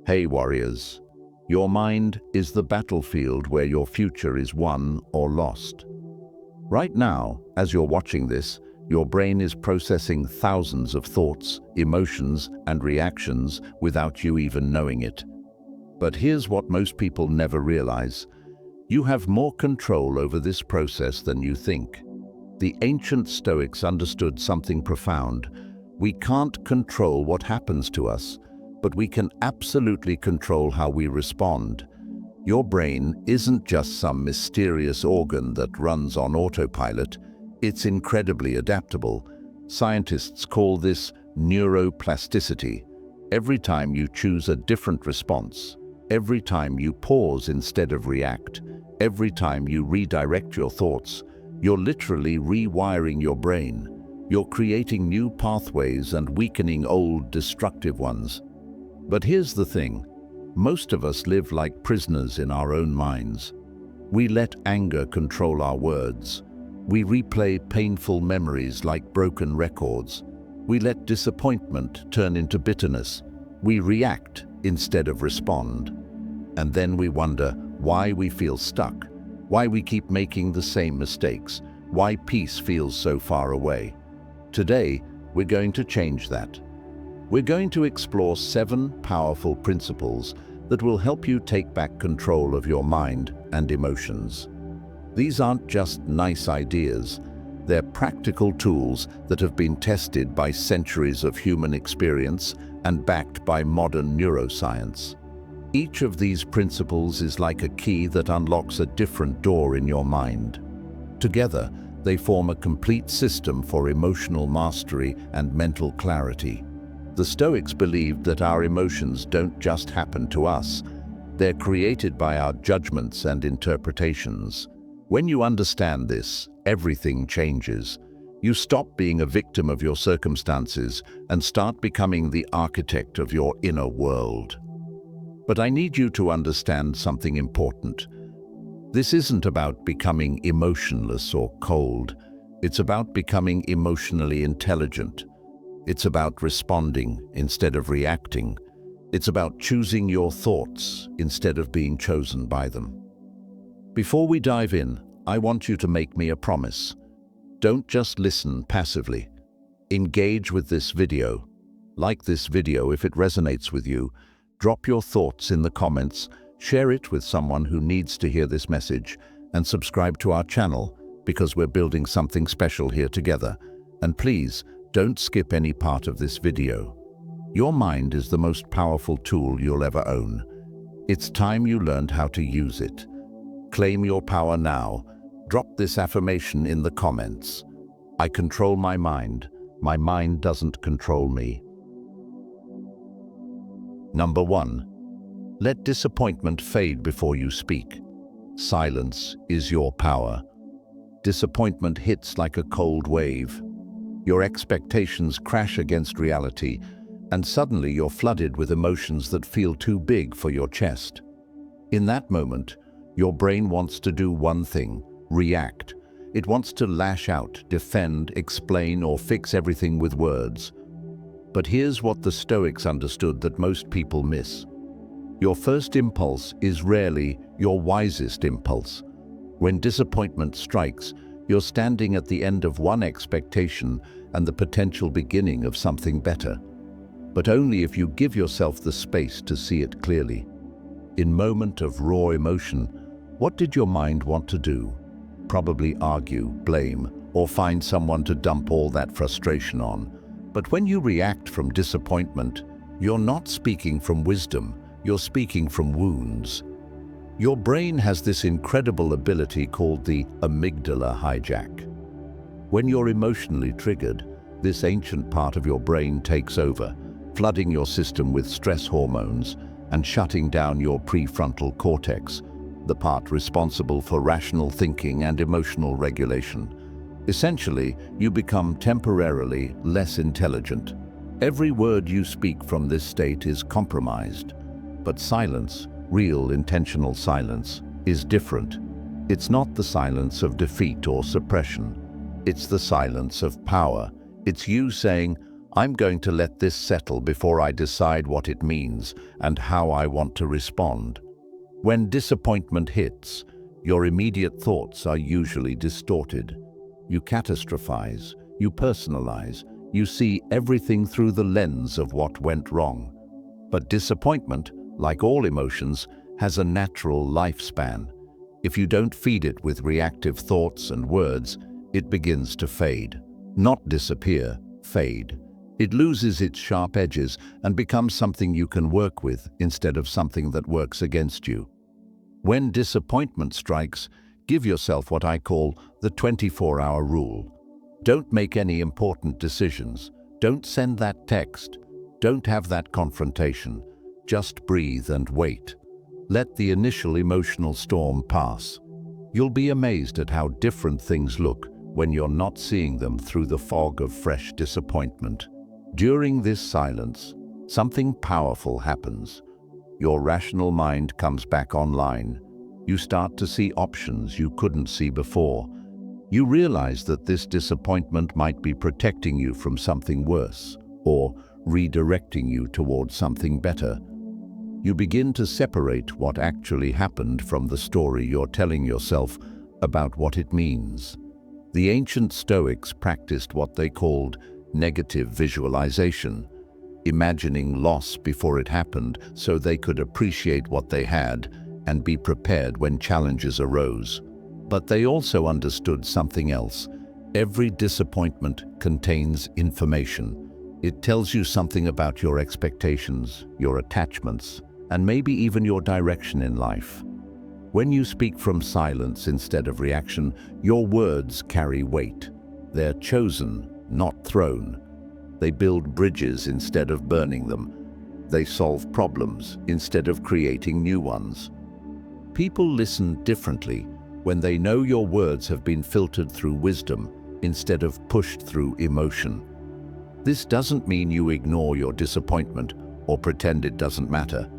Hey warriors, your mind is the battlefield where your future is won or lost. Right now, as you're watching this, your brain is processing thousands of thoughts, emotions, and reactions without you even knowing it. But here's what most people never realize. You have more control over this process than you think. The ancient Stoics understood something profound. We can't control what happens to us, but we can absolutely control how we respond. Your brain isn't just some mysterious organ that runs on autopilot. It's incredibly adaptable. Scientists call this neuroplasticity. Every time you choose a different response, every time you pause instead of react, every time you redirect your thoughts, you're literally rewiring your brain. You're creating new pathways and weakening old, destructive ones. But here's the thing. Most of us live like prisoners in our own minds. We let anger control our words. We replay painful memories like broken records. We let disappointment turn into bitterness. We react instead of respond. And then we wonder why we feel stuck, why we keep making the same mistakes, why peace feels so far away. Today, we're going to change that. We're going to explore 7 powerful principles that will help you take back control of your mind and emotions. These aren't just nice ideas. They're practical tools that have been tested by centuries of human experience and backed by modern neuroscience. Each of these principles is like a key that unlocks a different door in your mind. Together, they form a complete system for emotional mastery and mental clarity. The Stoics believed that our emotions don't just happen to us. They're created by our judgments and interpretations. When you understand this, everything changes. You stop being a victim of your circumstances and start becoming the architect of your inner world. But I need you to understand something important. This isn't about becoming emotionless or cold. It's about becoming emotionally intelligent. It's about responding instead of reacting. It's about choosing your thoughts instead of being chosen by them. Before we dive in, I want you to make me a promise. Don't just listen passively. Engage with this video. Like this video if it resonates with you. Drop your thoughts in the comments, share it with someone who needs to hear this message, and subscribe to our channel because we're building something special here together. And please, don't skip any part of this video. Your mind is the most powerful tool you'll ever own. It's time you learned how to use it. Claim your power now. Drop this affirmation in the comments. I control my mind doesn't control me. Number 1. Let disappointment fade before you speak. Silence is your power. Disappointment hits like a cold wave. Your expectations crash against reality, and suddenly you're flooded with emotions that feel too big for your chest. In that moment, your brain wants to do one thing: react. It wants to lash out, defend, explain, or fix everything with words. But here's what the Stoics understood that most people miss. Your first impulse is rarely your wisest impulse. When disappointment strikes, you're standing at the end of one expectation and the potential beginning of something better. But only if you give yourself the space to see it clearly. In moment of raw emotion, what did your mind want to do? Probably argue, blame, or find someone to dump all that frustration on. But when you react from disappointment, you're not speaking from wisdom, you're speaking from wounds. Your brain has this incredible ability called the amygdala hijack. When you're emotionally triggered, this ancient part of your brain takes over, flooding your system with stress hormones and shutting down your prefrontal cortex, the part responsible for rational thinking and emotional regulation. Essentially, you become temporarily less intelligent. Every word you speak from this state is compromised. But silence, real intentional silence, is different. It's not the silence of defeat or suppression. It's the silence of power. It's you saying, I'm going to let this settle before I decide what it means and how I want to respond. When disappointment hits, your immediate thoughts are usually distorted. You catastrophize, you personalize, you see everything through the lens of what went wrong. But disappointment, like all emotions, has a natural lifespan. If you don't feed it with reactive thoughts and words, it begins to fade. Not disappear, fade. It loses its sharp edges and becomes something you can work with instead of something that works against you. When disappointment strikes, give yourself what I call the 24-hour rule. Don't make any important decisions. Don't send that text. Don't have that confrontation. Just breathe and wait. Let the initial emotional storm pass. You'll be amazed at how different things look when you're not seeing them through the fog of fresh disappointment. During this silence, something powerful happens. Your rational mind comes back online. You start to see options you couldn't see before. You realize that this disappointment might be protecting you from something worse or redirecting you towards something better. You begin to separate what actually happened from the story you're telling yourself about what it means. The ancient Stoics practiced what they called negative visualization, imagining loss before it happened so they could appreciate what they had and be prepared when challenges arose. But they also understood something else. Every disappointment contains information. It tells you something about your expectations, your attachments, and maybe even your direction in life. When you speak from silence instead of reaction, your words carry weight. They're chosen, not thrown. They build bridges instead of burning them. They solve problems instead of creating new ones. People listen differently when they know your words have been filtered through wisdom instead of pushed through emotion. This doesn't mean you ignore your disappointment or pretend it doesn't matter.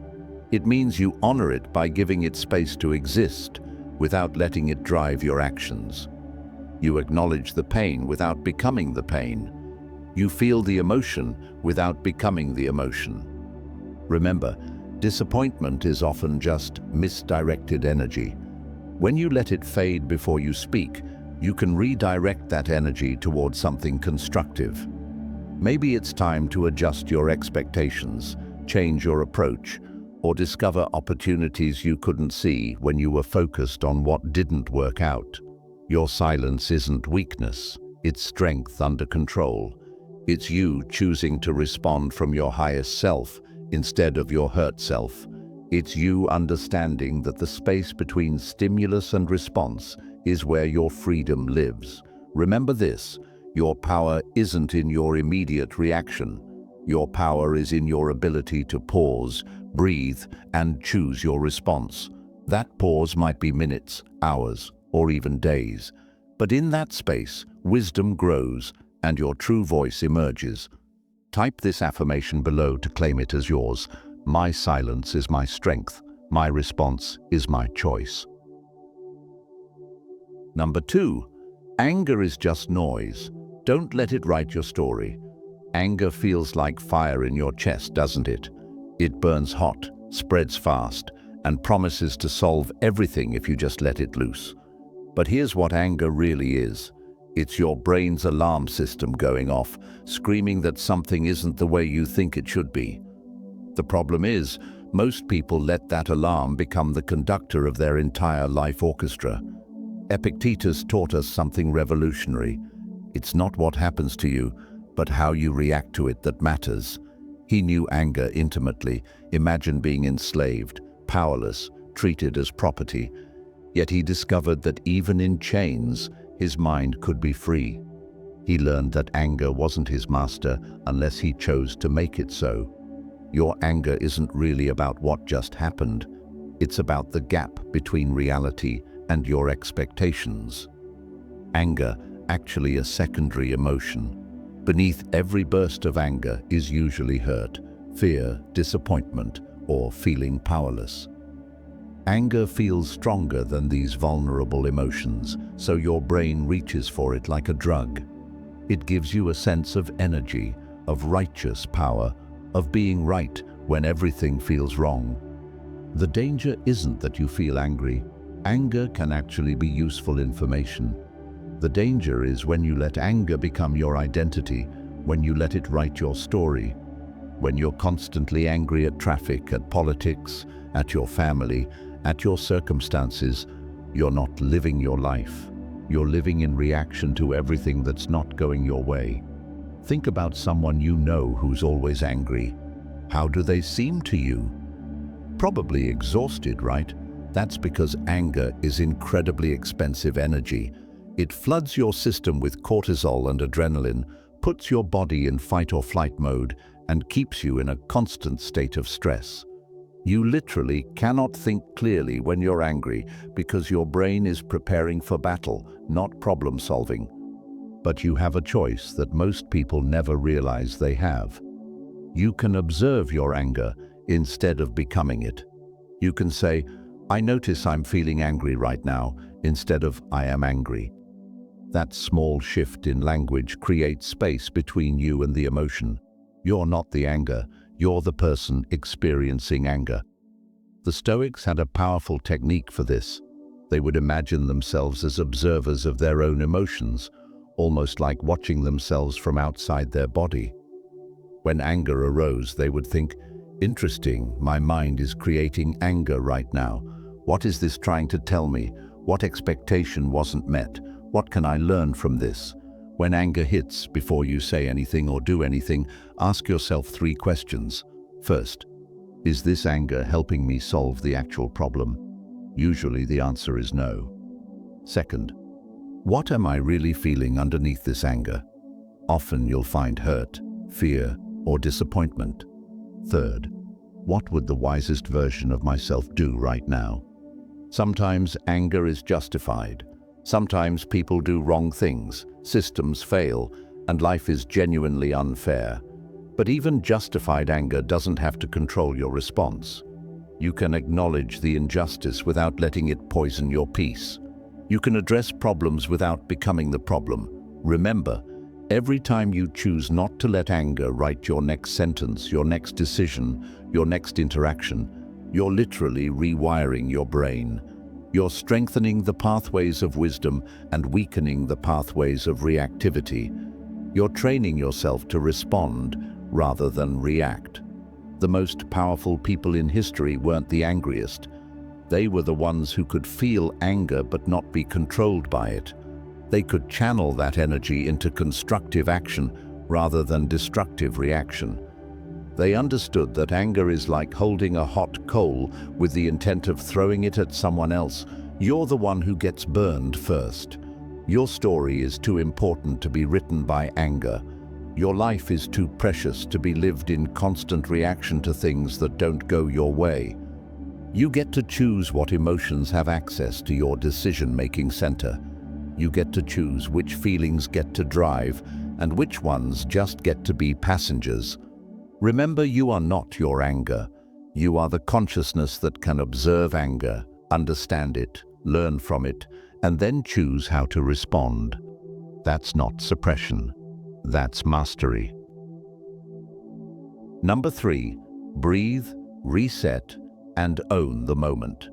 It means you honor it by giving it space to exist without letting it drive your actions. You acknowledge the pain without becoming the pain. You feel the emotion without becoming the emotion. Remember, disappointment is often just misdirected energy. When you let it fade before you speak, you can redirect that energy towards something constructive. Maybe it's time to adjust your expectations, change your approach, or discover opportunities you couldn't see when you were focused on what didn't work out. Your silence isn't weakness, it's strength under control. It's you choosing to respond from your highest self instead of your hurt self. It's you understanding that the space between stimulus and response is where your freedom lives. Remember this, your power isn't in your immediate reaction. Your power is in your ability to pause, breathe, and choose your response. That pause might be minutes, hours, or even days. But in that space, wisdom grows and your true voice emerges. Type this affirmation below to claim it as yours. My silence is my strength. My response is my choice. Number 2, anger is just noise. Don't let it write your story. Anger feels like fire in your chest, doesn't it? It burns hot, spreads fast, and promises to solve everything if you just let it loose. But here's what anger really is. It's your brain's alarm system going off, screaming that something isn't the way you think it should be. The problem is, most people let that alarm become the conductor of their entire life orchestra. Epictetus taught us something revolutionary. It's not what happens to you, but how you react to it that matters. He knew anger intimately. Imagine being enslaved, powerless, treated as property. Yet he discovered that even in chains, his mind could be free. He learned that anger wasn't his master unless he chose to make it so. Your anger isn't really about what just happened. It's about the gap between reality and your expectations. Anger, actually a secondary emotion. Beneath every burst of anger is usually hurt, fear, disappointment, or feeling powerless. Anger feels stronger than these vulnerable emotions, so your brain reaches for it like a drug. It gives you a sense of energy, of righteous power, of being right when everything feels wrong. The danger isn't that you feel angry. Anger can actually be useful information. The danger is when you let anger become your identity, when you let it write your story. When you're constantly angry at traffic, at politics, at your family, at your circumstances, you're not living your life. You're living in reaction to everything that's not going your way. Think about someone you know who's always angry. How do they seem to you? Probably exhausted, right? That's because anger is incredibly expensive energy. It floods your system with cortisol and adrenaline, puts your body in fight or flight mode, and keeps you in a constant state of stress. You literally cannot think clearly when you're angry because your brain is preparing for battle, not problem solving. But you have a choice that most people never realize they have. You can observe your anger instead of becoming it. You can say, "I notice I'm feeling angry right now," instead of "I am angry." That small shift in language creates space between you and the emotion. You're not the anger, you're the person experiencing anger. The Stoics had a powerful technique for this. They would imagine themselves as observers of their own emotions, almost like watching themselves from outside their body. When anger arose, they would think, "Interesting, my mind is creating anger right now. What is this trying to tell me? What expectation wasn't met? What can I learn from this?" When anger hits, before you say anything or do anything, ask yourself 3 questions. First, is this anger helping me solve the actual problem? Usually the answer is no. Second, what am I really feeling underneath this anger? Often you'll find hurt, fear, or disappointment. Third, what would the wisest version of myself do right now? Sometimes anger is justified. Sometimes people do wrong things, systems fail, and life is genuinely unfair. But even justified anger doesn't have to control your response. You can acknowledge the injustice without letting it poison your peace. You can address problems without becoming the problem. Remember, every time you choose not to let anger write your next sentence, your next decision, your next interaction, you're literally rewiring your brain. You're strengthening the pathways of wisdom and weakening the pathways of reactivity. You're training yourself to respond rather than react. The most powerful people in history weren't the angriest. They were the ones who could feel anger but not be controlled by it. They could channel that energy into constructive action rather than destructive reaction. They understood that anger is like holding a hot coal with the intent of throwing it at someone else. You're the one who gets burned first. Your story is too important to be written by anger. Your life is too precious to be lived in constant reaction to things that don't go your way. You get to choose what emotions have access to your decision-making center. You get to choose which feelings get to drive and which ones just get to be passengers. Remember, you are not your anger. You are the consciousness that can observe anger, understand it, learn from it, and then choose how to respond. That's not suppression. That's mastery. Number 3, breathe, reset, and own the moment.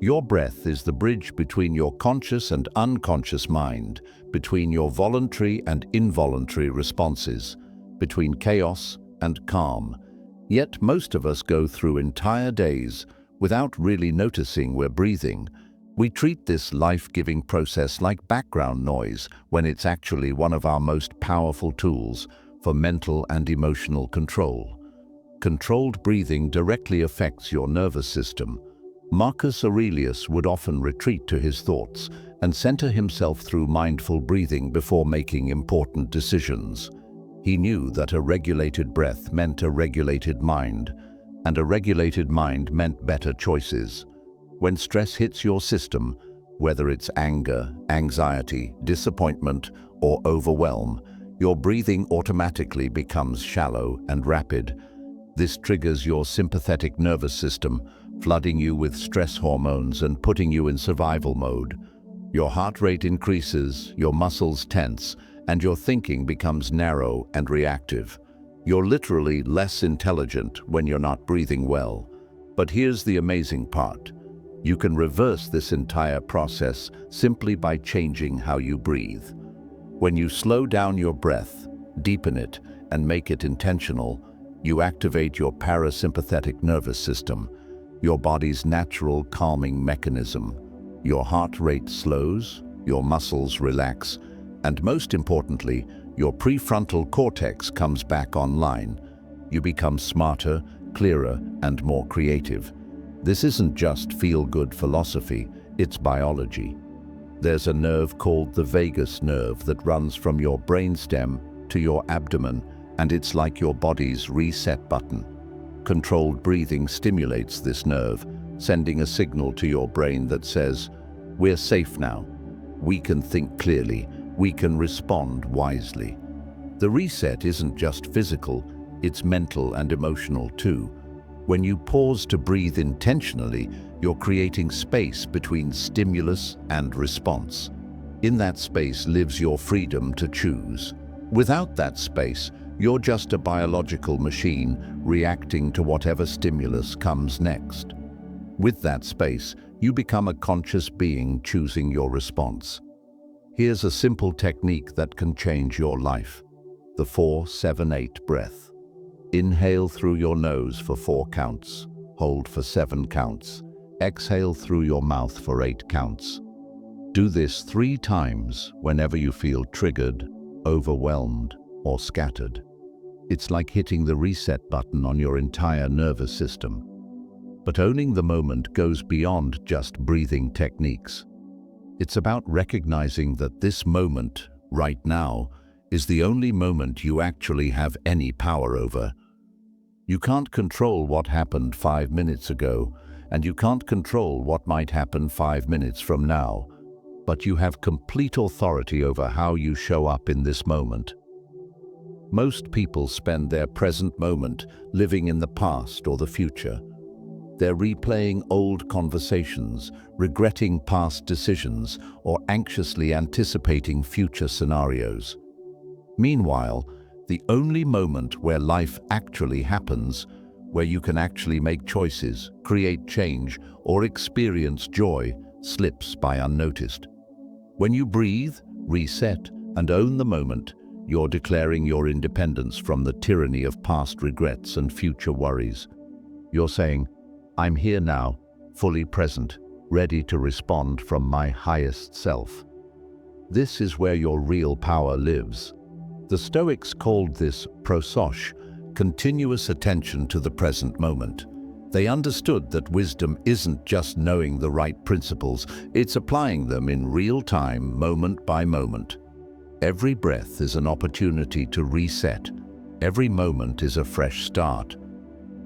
Your breath is the bridge between your conscious and unconscious mind, between your voluntary and involuntary responses, between chaos and calm. Yet most of us go through entire days without really noticing we're breathing. We treat this life-giving process like background noise when it's actually one of our most powerful tools for mental and emotional control. Controlled breathing directly affects your nervous system. Marcus Aurelius would often retreat to his thoughts and center himself through mindful breathing before making important decisions. He knew that a regulated breath meant a regulated mind, and a regulated mind meant better choices. When stress hits your system, whether it's anger, anxiety, disappointment, or overwhelm, your breathing automatically becomes shallow and rapid. This triggers your sympathetic nervous system, flooding you with stress hormones and putting you in survival mode. Your heart rate increases, your muscles tense, and your thinking becomes narrow and reactive. You're literally less intelligent when you're not breathing well. But here's the amazing part. You can reverse this entire process simply by changing how you breathe. When you slow down your breath, deepen it, and make it intentional, you activate your parasympathetic nervous system, your body's natural calming mechanism. Your heart rate slows, your muscles relax, and most importantly, your prefrontal cortex comes back online. You become smarter, clearer, and more creative. This isn't just feel-good philosophy, it's biology. There's a nerve called the vagus nerve that runs from your brainstem to your abdomen, and it's like your body's reset button. Controlled breathing stimulates this nerve, sending a signal to your brain that says, "We're safe now. We can think clearly. We can respond wisely." The reset isn't just physical, it's mental and emotional too. When you pause to breathe intentionally, you're creating space between stimulus and response. In that space lives your freedom to choose. Without that space, you're just a biological machine reacting to whatever stimulus comes next. With that space, you become a conscious being choosing your response. Here's a simple technique that can change your life. The 4-7-8 breath. Inhale through your nose for 4 counts. Hold for 7 counts. Exhale through your mouth for 8 counts. Do this 3 times whenever you feel triggered, overwhelmed, or scattered. It's like hitting the reset button on your entire nervous system. But owning the moment goes beyond just breathing techniques. It's about recognizing that this moment, right now, is the only moment you actually have any power over. You can't control what happened 5 minutes ago, and you can't control what might happen 5 minutes from now, but you have complete authority over how you show up in this moment. Most people spend their present moment living in the past or the future. They're replaying old conversations, regretting past decisions, or anxiously anticipating future scenarios. Meanwhile, the only moment where life actually happens, where you can actually make choices, create change, or experience joy, slips by unnoticed. When you breathe, reset, and own the moment, you're declaring your independence from the tyranny of past regrets and future worries. You're saying, "I'm here now, fully present, ready to respond from my highest self." This is where your real power lives. The Stoics called this prosos, continuous attention to the present moment. They understood that wisdom isn't just knowing the right principles, it's applying them in real time, moment by moment. Every breath is an opportunity to reset. Every moment is a fresh start.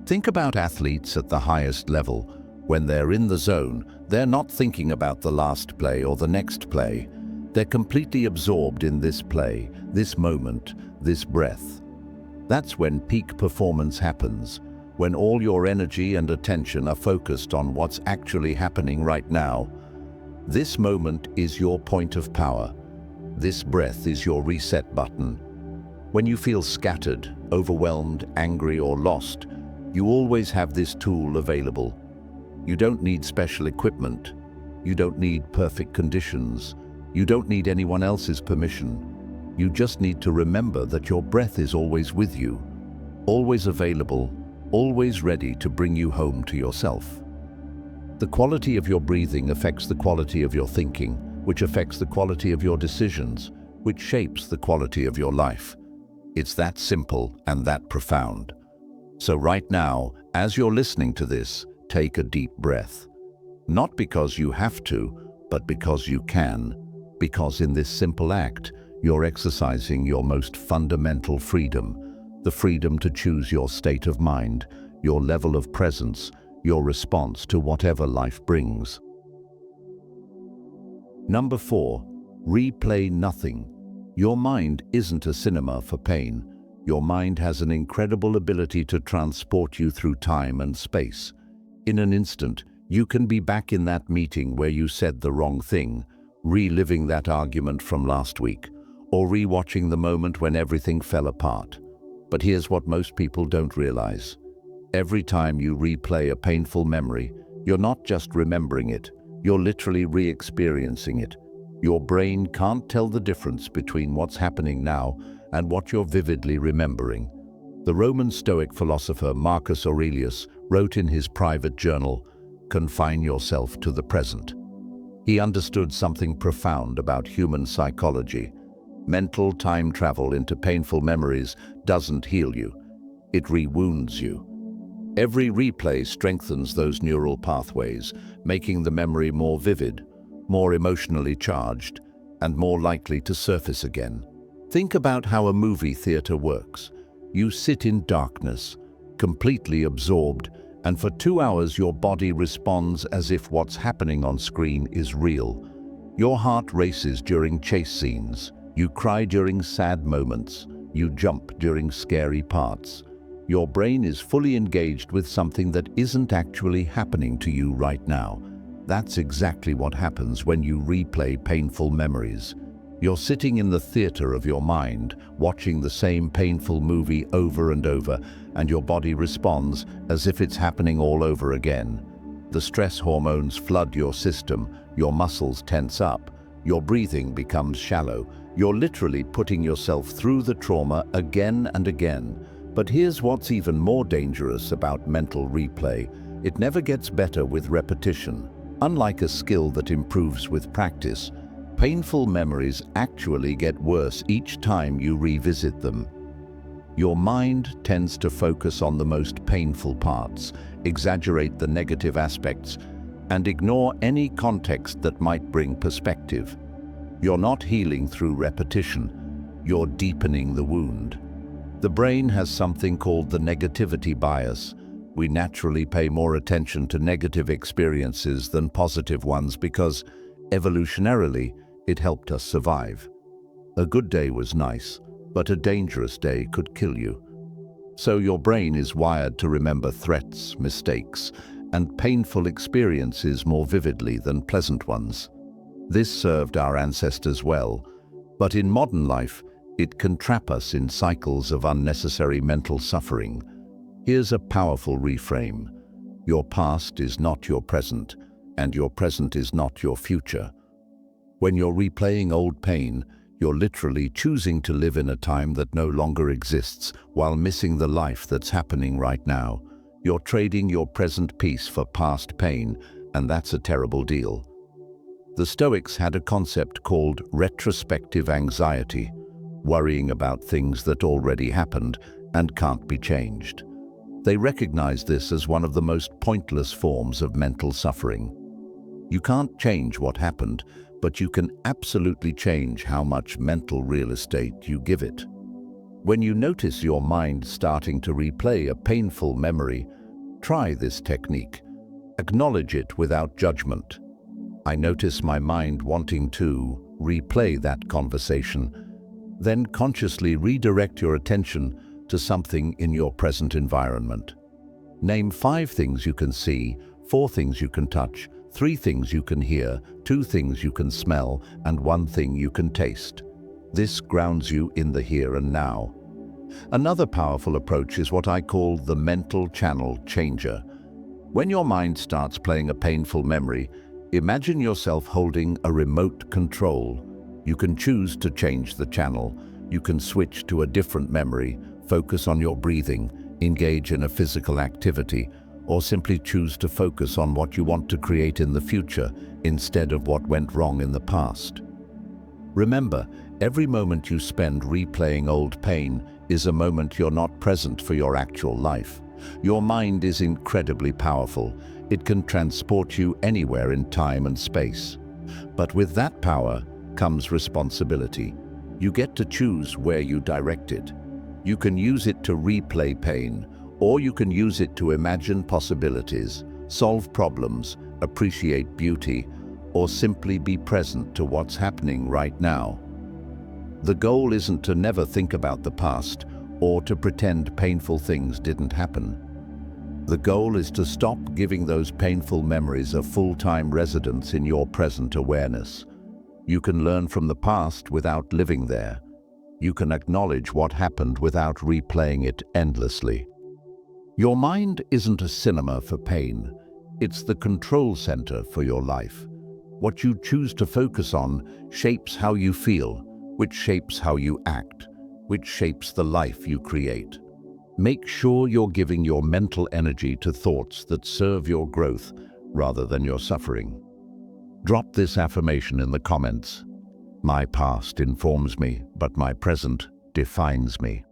Think about athletes at the highest level. When they're in the zone, they're not thinking about the last play or the next play. They're completely absorbed in this play, this moment, this breath. That's when peak performance happens, when all your energy and attention are focused on what's actually happening right now. This moment is your point of power. This breath is your reset button. When you feel scattered, overwhelmed, angry, or lost, you always have this tool available. You don't need special equipment. You don't need perfect conditions. You don't need anyone else's permission. You just need to remember that your breath is always with you, always available, always ready to bring you home to yourself. The quality of your breathing affects the quality of your thinking, which affects the quality of your decisions, which shapes the quality of your life. It's that simple and that profound. So right now, as you're listening to this, take a deep breath. Not because you have to, but because you can. Because in this simple act, you're exercising your most fundamental freedom, the freedom to choose your state of mind, your level of presence, your response to whatever life brings. Number 4, replay nothing. Your mind isn't a cinema for pain. Your mind has an incredible ability to transport you through time and space. In an instant, you can be back in that meeting where you said the wrong thing, reliving that argument from last week, or rewatching the moment when everything fell apart. But here's what most people don't realize. Every time you replay a painful memory, you're not just remembering it, you're literally re-experiencing it. Your brain can't tell the difference between what's happening now and what you're vividly remembering. The Roman Stoic philosopher Marcus Aurelius wrote in his private journal, "Confine yourself to the present." He understood something profound about human psychology. Mental time travel into painful memories doesn't heal you, it re-wounds you. Every replay strengthens those neural pathways, making the memory more vivid, more emotionally charged, and more likely to surface again. Think about how a movie theater works. You sit in darkness, completely absorbed, and for 2 hours your body responds as if what's happening on screen is real. Your heart races during chase scenes, you cry during sad moments, you jump during scary parts. Your brain is fully engaged with something that isn't actually happening to you right now. That's exactly what happens when you replay painful memories. You're sitting in the theater of your mind, watching the same painful movie over and over, and your body responds as if it's happening all over again. The stress hormones flood your system, your muscles tense up, your breathing becomes shallow. You're literally putting yourself through the trauma again and again. But here's what's even more dangerous about mental replay. It never gets better with repetition. Unlike a skill that improves with practice, painful memories actually get worse each time you revisit them. Your mind tends to focus on the most painful parts, exaggerate the negative aspects, and ignore any context that might bring perspective. You're not healing through repetition, you're deepening the wound. The brain has something called the negativity bias. We naturally pay more attention to negative experiences than positive ones because, evolutionarily, it helped us survive. A good day was nice, but a dangerous day could kill you. So your brain is wired to remember threats, mistakes, and painful experiences more vividly than pleasant ones. This served our ancestors well, but in modern life, it can trap us in cycles of unnecessary mental suffering. Here's a powerful reframe. Your past is not your present, and your present is not your future. When you're replaying old pain, you're literally choosing to live in a time that no longer exists while missing the life that's happening right now. You're trading your present peace for past pain, and that's a terrible deal. The Stoics had a concept called retrospective anxiety, worrying about things that already happened and can't be changed. They recognized this as one of the most pointless forms of mental suffering. You can't change what happened, but you can absolutely change how much mental real estate you give it. When you notice your mind starting to replay a painful memory, try this technique. Acknowledge it without judgment. I notice my mind wanting to replay that conversation. Then consciously redirect your attention to something in your present environment. Name 5 things you can see, 4 things you can touch, 3 things you can hear, 2 things you can smell, and 1 thing you can taste. This grounds you in the here and now. Another powerful approach is what I call the mental channel changer. When your mind starts playing a painful memory, imagine yourself holding a remote control. You can choose to change the channel. You can switch to a different memory, focus on your breathing, engage in a physical activity, or simply choose to focus on what you want to create in the future instead of what went wrong in the past. Remember, every moment you spend replaying old pain is a moment you're not present for your actual life. Your mind is incredibly powerful. It can transport you anywhere in time and space. But with that power comes responsibility. You get to choose where you direct it. You can use it to replay pain, or you can use it to imagine possibilities, solve problems, appreciate beauty, or simply be present to what's happening right now. The goal isn't to never think about the past or to pretend painful things didn't happen. The goal is to stop giving those painful memories a full-time residence in your present awareness. You can learn from the past without living there. you can acknowledge what happened without replaying it endlessly. Your mind isn't a cinema for pain. It's the control center for your life. What you choose to focus on shapes how you feel, which shapes how you act, which shapes the life you create. Make sure you're giving your mental energy to thoughts that serve your growth rather than your suffering. Drop this affirmation in the comments. My past informs me, but my present defines me.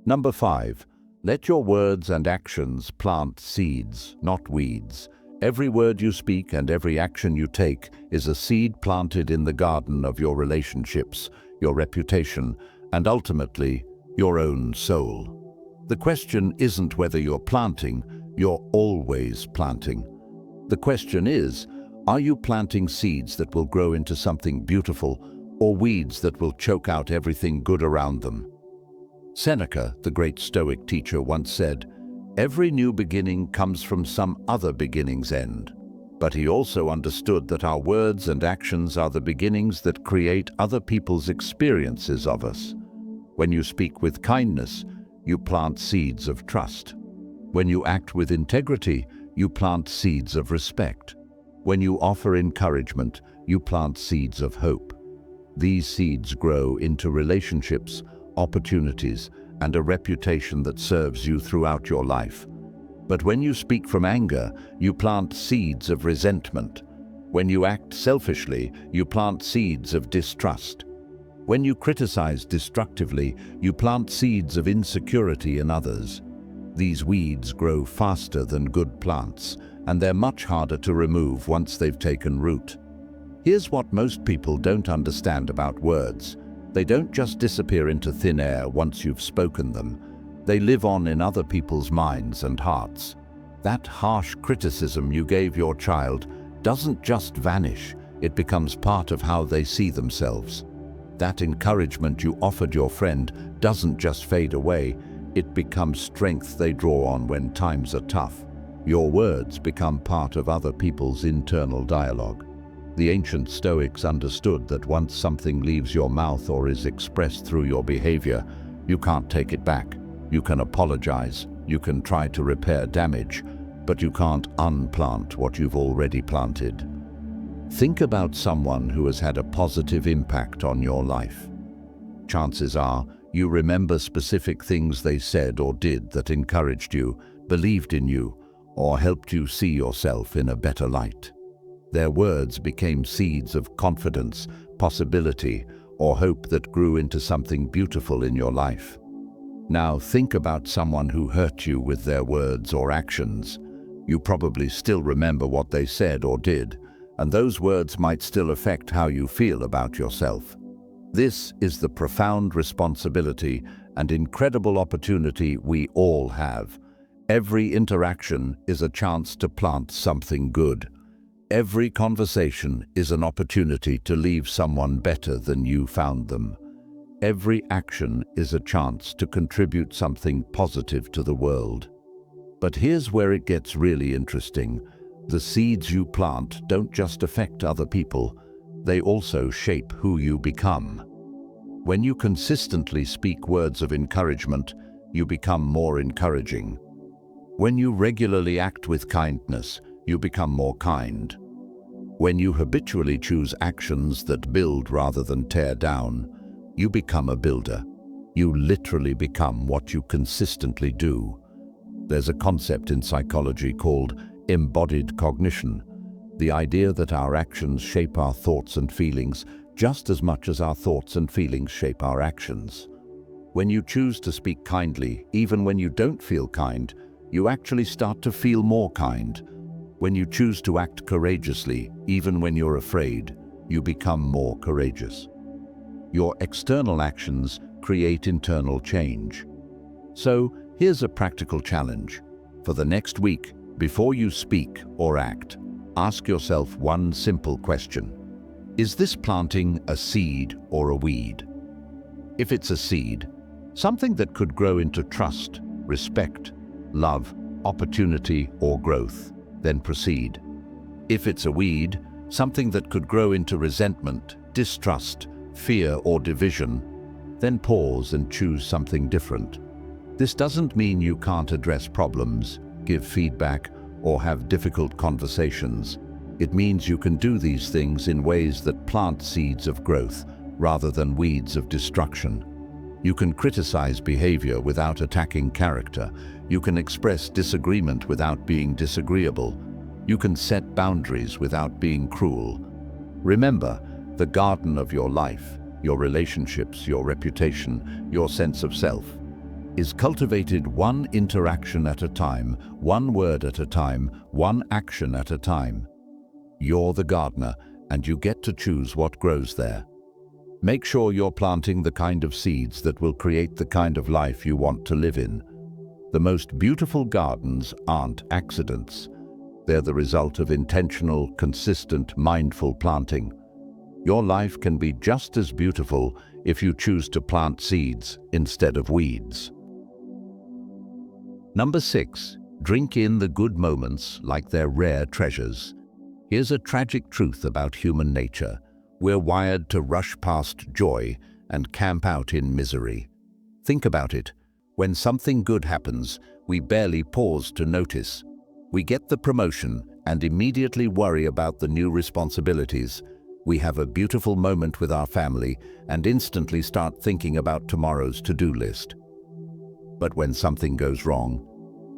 Number 5. Let your words and actions plant seeds, not weeds. Every word you speak and every action you take is a seed planted in the garden of your relationships, your reputation, and ultimately, your own soul. The question isn't whether you're planting, you're always planting. The question is, are you planting seeds that will grow into something beautiful or weeds that will choke out everything good around them? Seneca, the great Stoic teacher, once said, "Every new beginning comes from some other beginning's end." But he also understood that our words and actions are the beginnings that create other people's experiences of us. When you speak with kindness, you plant seeds of trust. When you act with integrity, you plant seeds of respect. When you offer encouragement, you plant seeds of hope. These seeds grow into relationships, opportunities, and a reputation that serves you throughout your life. But when you speak from anger, you plant seeds of resentment. When you act selfishly, you plant seeds of distrust. When you criticize destructively, you plant seeds of insecurity in others. These weeds grow faster than good plants, and they're much harder to remove once they've taken root. Here's what most people don't understand about words. They don't just disappear into thin air once you've spoken them. They live on in other people's minds and hearts. That harsh criticism you gave your child doesn't just vanish, it becomes part of how they see themselves. That encouragement you offered your friend doesn't just fade away, it becomes strength they draw on when times are tough. Your words become part of other people's internal dialogue. The ancient Stoics understood that once something leaves your mouth or is expressed through your behavior, you can't take it back. You can apologize, you can try to repair damage, but you can't unplant what you've already planted. Think about someone who has had a positive impact on your life. Chances are, you remember specific things they said or did that encouraged you, believed in you, or helped you see yourself in a better light. Their words became seeds of confidence, possibility, or hope that grew into something beautiful in your life. Now think about someone who hurt you with their words or actions. You probably still remember what they said or did, and those words might still affect how you feel about yourself. This is the profound responsibility and incredible opportunity we all have. Every interaction is a chance to plant something good. Every conversation is an opportunity to leave someone better than you found them. Every action is a chance to contribute something positive to the world. But here's where it gets really interesting. The seeds you plant don't just affect other people, they also shape who you become. When you consistently speak words of encouragement, you become more encouraging. When you regularly act with kindness, you become more kind. When you habitually choose actions that build rather than tear down, you become a builder. You literally become what you consistently do. There's a concept in psychology called embodied cognition, the idea that our actions shape our thoughts and feelings just as much as our thoughts and feelings shape our actions. When you choose to speak kindly, even when you don't feel kind, you actually start to feel more kind. When you choose to act courageously, even when you're afraid, you become more courageous. Your external actions create internal change. So, here's a practical challenge. For the next week, before you speak or act, ask yourself one simple question. Is this planting a seed or a weed? If it's a seed, something that could grow into trust, respect, love, opportunity, or growth, then proceed. If it's a weed, something that could grow into resentment, distrust, fear, or division, then pause and choose something different. This doesn't mean you can't address problems, give feedback, or have difficult conversations. It means you can do these things in ways that plant seeds of growth rather than weeds of destruction. You can criticize behavior without attacking character. You can express disagreement without being disagreeable. You can set boundaries without being cruel. Remember, the garden of your life, your relationships, your reputation, your sense of self, is cultivated one interaction at a time, one word at a time, one action at a time. You're the gardener, and you get to choose what grows there. Make sure you're planting the kind of seeds that will create the kind of life you want to live in. The most beautiful gardens aren't accidents. They're the result of intentional, consistent, mindful planting. Your life can be just as beautiful if you choose to plant seeds instead of weeds. Number 6, drink in the good moments like they're rare treasures. Here's a tragic truth about human nature. We're wired to rush past joy and camp out in misery. Think about it. When something good happens, we barely pause to notice. We get the promotion and immediately worry about the new responsibilities. We have a beautiful moment with our family and instantly start thinking about tomorrow's to-do list. But when something goes wrong,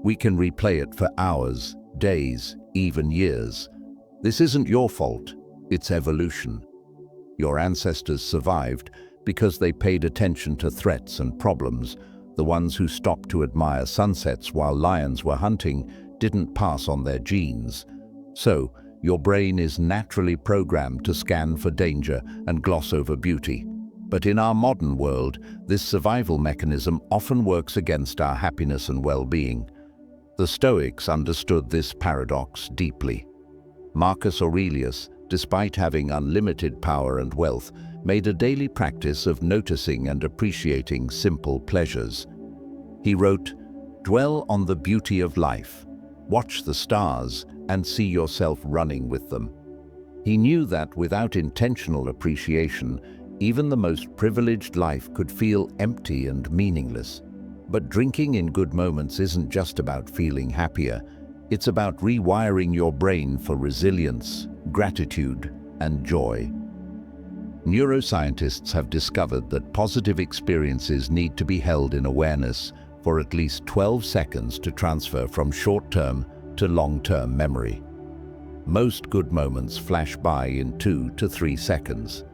we can replay it for hours, days, even years. This isn't your fault, it's evolution. Your ancestors survived because they paid attention to threats and problems. The ones who stopped to admire sunsets while lions were hunting didn't pass on their genes. So, your brain is naturally programmed to scan for danger and gloss over beauty. But in our modern world, this survival mechanism often works against our happiness and well-being. The Stoics understood this paradox deeply. Marcus Aurelius, despite having unlimited power and wealth, made a daily practice of noticing and appreciating simple pleasures. He wrote, "Dwell on the beauty of life, watch the stars, and see yourself running with them." He knew that without intentional appreciation, even the most privileged life could feel empty and meaningless. But drinking in good moments isn't just about feeling happier. It's about rewiring your brain for resilience, gratitude, and joy. Neuroscientists have discovered that positive experiences need to be held in awareness for at least 12 seconds to transfer from short-term to long-term memory. Most good moments flash by in 2 to 3 seconds.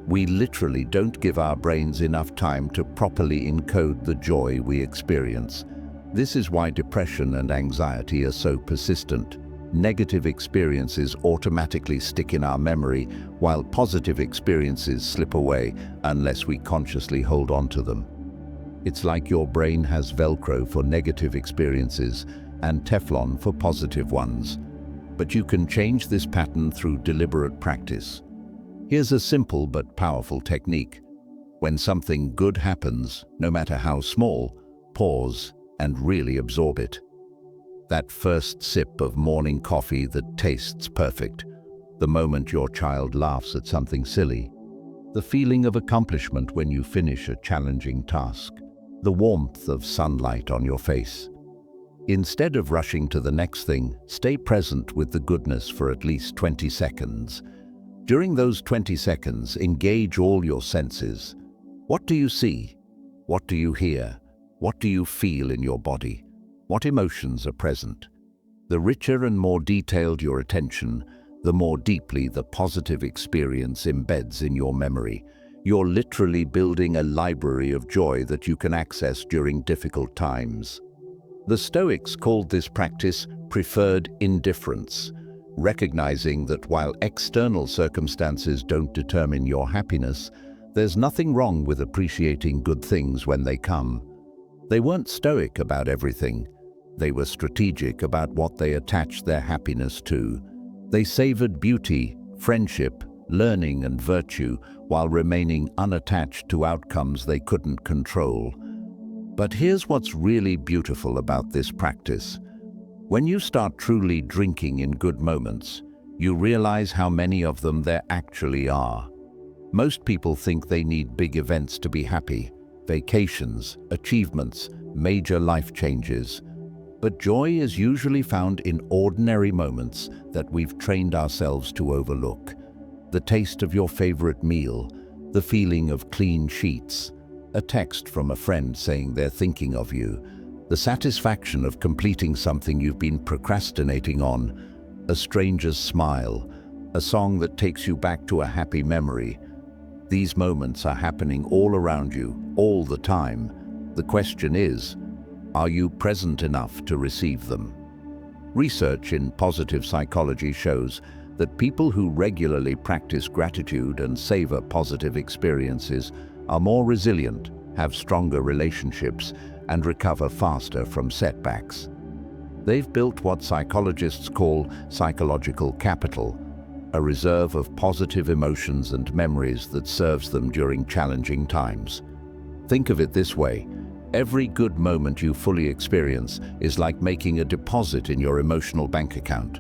We literally don't give our brains enough time to properly encode the joy we experience. This is why depression and anxiety are so persistent. Negative experiences automatically stick in our memory, while positive experiences slip away unless we consciously hold on to them. It's like your brain has Velcro for negative experiences and Teflon for positive ones. But you can change this pattern through deliberate practice. Here's a simple but powerful technique. When something good happens, no matter how small, pause and really absorb it. That first sip of morning coffee that tastes perfect, the moment your child laughs at something silly, the feeling of accomplishment when you finish a challenging task, the warmth of sunlight on your face. Instead of rushing to the next thing, stay present with the goodness for at least 20 seconds. During those 20 seconds, engage all your senses. What do you see? What do you hear? What do you feel in your body? What emotions are present? The richer and more detailed your attention, the more deeply the positive experience embeds in your memory. You're literally building a library of joy that you can access during difficult times. The Stoics called this practice preferred indifference, recognizing that while external circumstances don't determine your happiness, there's nothing wrong with appreciating good things when they come. They weren't stoic about everything. They were strategic about what they attached their happiness to. They savored beauty, friendship, learning, and virtue while remaining unattached to outcomes they couldn't control. But here's what's really beautiful about this practice. When you start truly drinking in good moments, you realize how many of them there actually are. Most people think they need big events to be happy, vacations, achievements, major life changes. But joy is usually found in ordinary moments that we've trained ourselves to overlook. The taste of your favorite meal, the feeling of clean sheets, a text from a friend saying they're thinking of you, the satisfaction of completing something you've been procrastinating on, a stranger's smile, a song that takes you back to a happy memory. These moments are happening all around you, all the time. The question is, are you present enough to receive them? Research in positive psychology shows that people who regularly practice gratitude and savor positive experiences are more resilient, have stronger relationships, and recover faster from setbacks. They've built what psychologists call psychological capital, a reserve of positive emotions and memories that serves them during challenging times. Think of it this way: every good moment you fully experience is like making a deposit in your emotional bank account.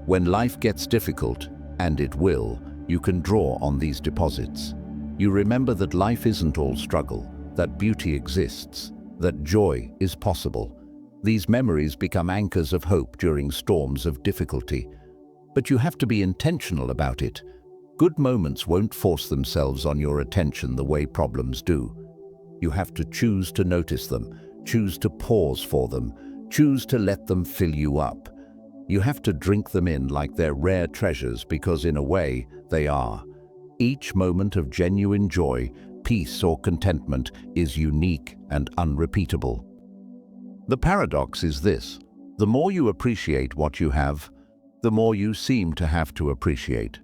When life gets difficult, and it will, you can draw on these deposits. You remember that life isn't all struggle, that beauty exists, that joy is possible. These memories become anchors of hope during storms of difficulty. But you have to be intentional about it. Good moments won't force themselves on your attention the way problems do. You have to choose to notice them, choose to pause for them, choose to let them fill you up. You have to drink them in like they're rare treasures, because in a way, they are. Each moment of genuine joy, peace, or contentment is unique and unrepeatable. The paradox is this: the more you appreciate what you have, the more you seem to have to appreciate.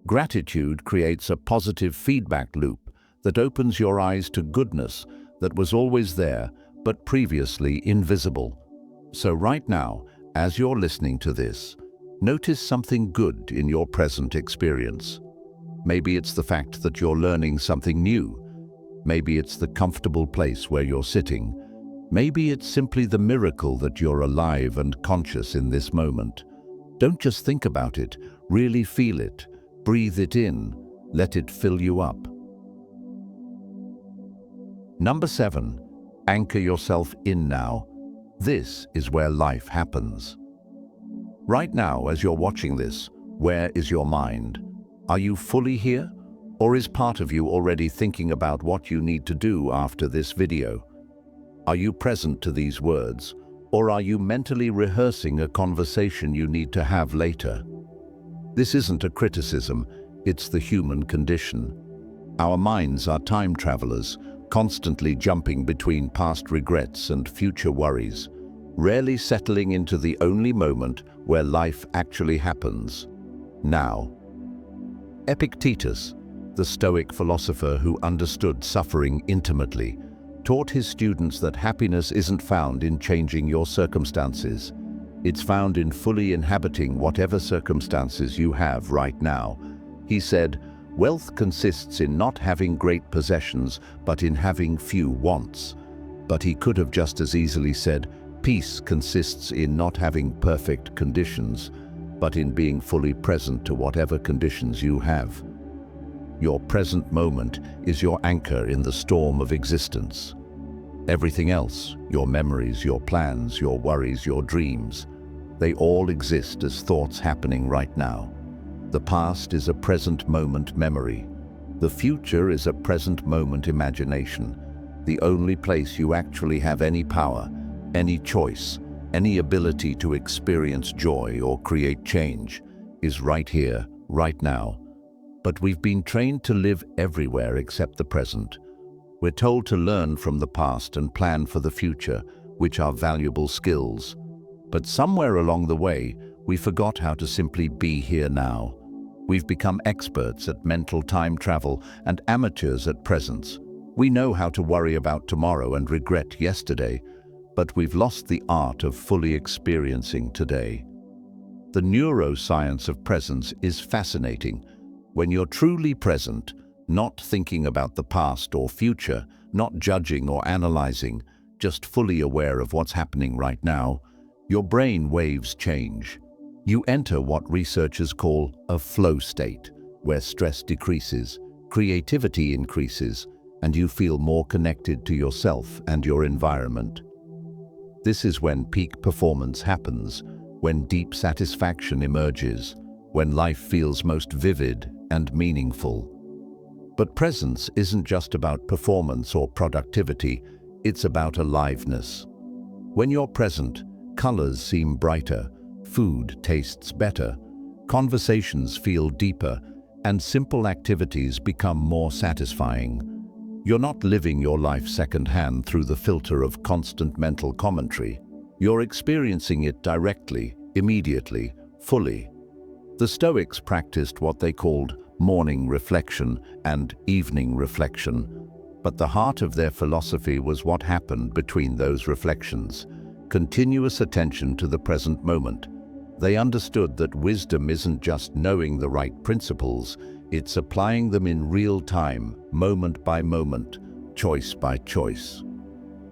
Gratitude creates a positive feedback loop that opens your eyes to goodness that was always there, but previously invisible. So right now, as you're listening to this, notice something good in your present experience. Maybe it's the fact that you're learning something new. Maybe it's the comfortable place where you're sitting. Maybe it's simply the miracle that you're alive and conscious in this moment. Don't just think about it, really feel it, breathe it in, let it fill you up. Number 7, anchor yourself in now. This is where life happens. Right now, as you're watching this, where is your mind? Are you fully here? Or is part of you already thinking about what you need to do after this video? Are you present to these words? Or are you mentally rehearsing a conversation you need to have later? This isn't a criticism, it's the human condition. Our minds are time travelers, constantly jumping between past regrets and future worries, rarely settling into the only moment where life actually happens: now. Epictetus, the Stoic philosopher who understood suffering intimately, taught his students that happiness isn't found in changing your circumstances. It's found in fully inhabiting whatever circumstances you have right now. He said, "Wealth consists in not having great possessions, but in having few wants." But he could have just as easily said, "Peace consists in not having perfect conditions, but in being fully present to whatever conditions you have." Your present moment is your anchor in the storm of existence. Everything else, your memories, your plans, your worries, your dreams, they all exist as thoughts happening right now. The past is a present moment memory. The future is a present moment imagination. The only place you actually have any power, any choice, any ability to experience joy or create change is right here, right now. But we've been trained to live everywhere except the present. We're told to learn from the past and plan for the future, which are valuable skills. But somewhere along the way, we forgot how to simply be here now. We've become experts at mental time travel and amateurs at presence. We know how to worry about tomorrow and regret yesterday, but we've lost the art of fully experiencing today. The neuroscience of presence is fascinating. When you're truly present, not thinking about the past or future, not judging or analyzing, just fully aware of what's happening right now, your brain waves change. You enter what researchers call a flow state, where stress decreases, creativity increases, and you feel more connected to yourself and your environment. This is when peak performance happens, when deep satisfaction emerges, when life feels most vivid and meaningful. But presence isn't just about performance or productivity, it's about aliveness. When you're present, colors seem brighter, food tastes better, conversations feel deeper, and simple activities become more satisfying. You're not living your life secondhand through the filter of constant mental commentary. You're experiencing it directly, immediately, fully. The Stoics practiced what they called morning reflection and evening reflection, but the heart of their philosophy was what happened between those reflections: continuous attention to the present moment. They understood that wisdom isn't just knowing the right principles, it's applying them in real time, moment by moment, choice by choice.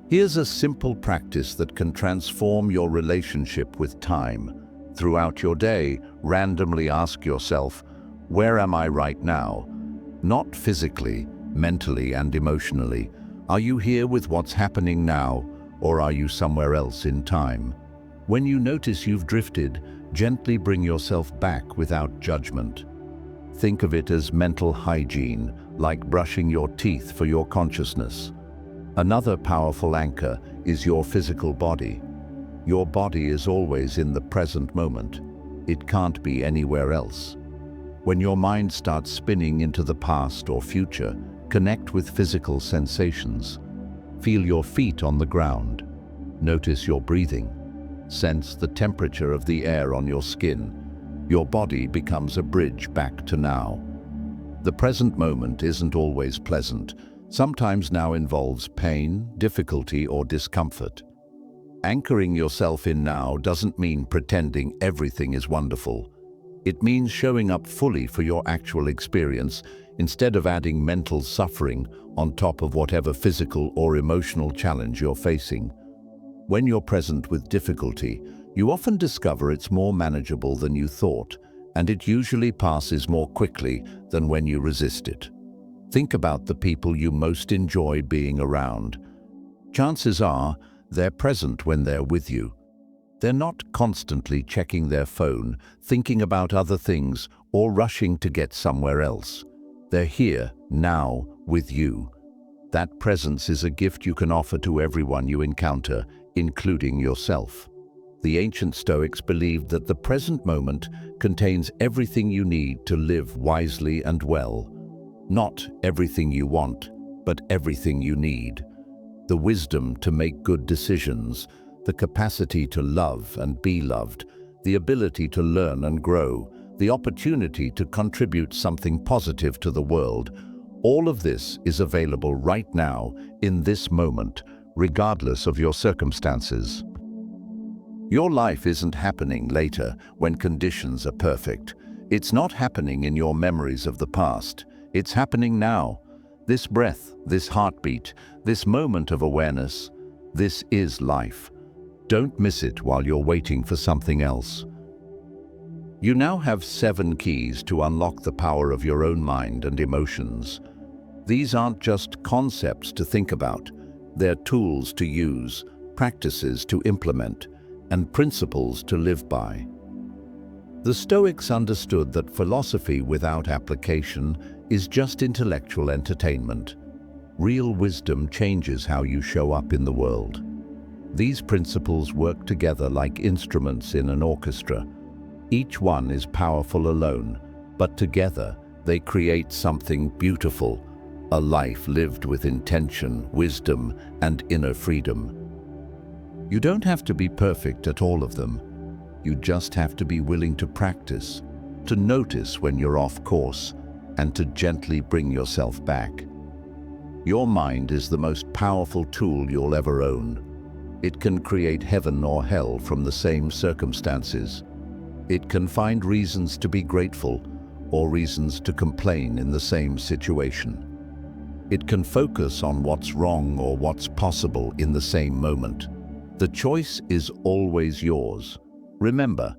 Here's a simple practice that can transform your relationship with time. Throughout your day, randomly ask yourself, where am I right now? Not physically, mentally and emotionally. Are you here with what's happening now, or are you somewhere else in time? When you notice you've drifted, gently bring yourself back without judgment. Think of it as mental hygiene, like brushing your teeth for your consciousness. Another powerful anchor is your physical body. Your body is always in the present moment. It can't be anywhere else. When your mind starts spinning into the past or future, connect with physical sensations. Feel your feet on the ground. Notice your breathing. Sense the temperature of the air on your skin. Your body becomes a bridge back to now. The present moment isn't always pleasant. Sometimes now involves pain, difficulty, or discomfort. Anchoring yourself in now doesn't mean pretending everything is wonderful. It means showing up fully for your actual experience instead of adding mental suffering on top of whatever physical or emotional challenge you're facing. When you're present with difficulty, you often discover it's more manageable than you thought, and it usually passes more quickly than when you resist it. Think about the people you most enjoy being around. Chances are they're present when they're with you. They're not constantly checking their phone, thinking about other things, or rushing to get somewhere else. They're here, now, with you. That presence is a gift you can offer to everyone you encounter, including yourself. The ancient Stoics believed that the present moment contains everything you need to live wisely and well. Not everything you want, but everything you need. The wisdom to make good decisions, the capacity to love and be loved, the ability to learn and grow, the opportunity to contribute something positive to the world. All of this is available right now, in this moment, regardless of your circumstances. Your life isn't happening later when conditions are perfect. It's not happening in your memories of the past. It's happening now. This breath, this heartbeat, this moment of awareness, this is life. Don't miss it while you're waiting for something else. You now have 7 keys to unlock the power of your own mind and emotions. These aren't just concepts to think about. They're tools to use, practices to implement, and principles to live by. The Stoics understood that philosophy without application is just intellectual entertainment. Real wisdom changes how you show up in the world. These principles work together like instruments in an orchestra. Each one is powerful alone, but together they create something beautiful, a life lived with intention, wisdom, and inner freedom. You don't have to be perfect at all of them. You just have to be willing to practice, to notice when you're off course, and to gently bring yourself back. Your mind is the most powerful tool you'll ever own. It can create heaven or hell from the same circumstances. It can find reasons to be grateful or reasons to complain in the same situation. It can focus on what's wrong or what's possible in the same moment. The choice is always yours. Remember,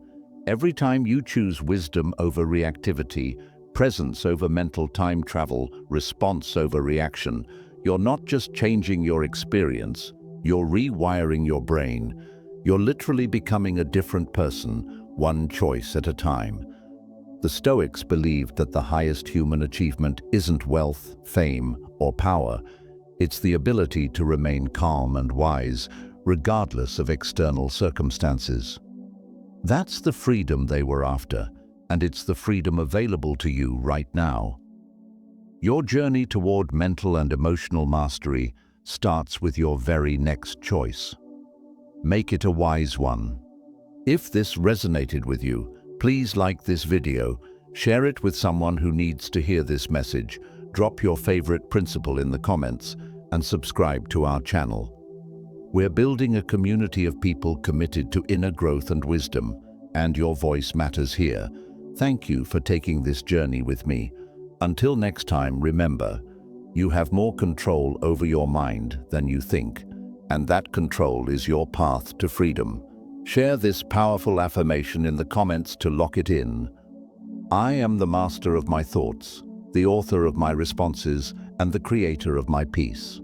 every time you choose wisdom over reactivity, presence over mental time travel, response over reaction. You're not just changing your experience, you're rewiring your brain. You're literally becoming a different person, one choice at a time. The Stoics believed that the highest human achievement isn't wealth, fame, or power. It's the ability to remain calm and wise, regardless of external circumstances. That's the freedom they were after, and it's the freedom available to you right now. Your journey toward mental and emotional mastery starts with your very next choice. Make it a wise one. If this resonated with you, please like this video, share it with someone who needs to hear this message, drop your favorite principle in the comments, and subscribe to our channel. We're building a community of people committed to inner growth and wisdom, and your voice matters here. Thank you for taking this journey with me. Until next time, remember, you have more control over your mind than you think, and that control is your path to freedom. Share this powerful affirmation in the comments to lock it in. I am the master of my thoughts, the author of my responses, and the creator of my peace.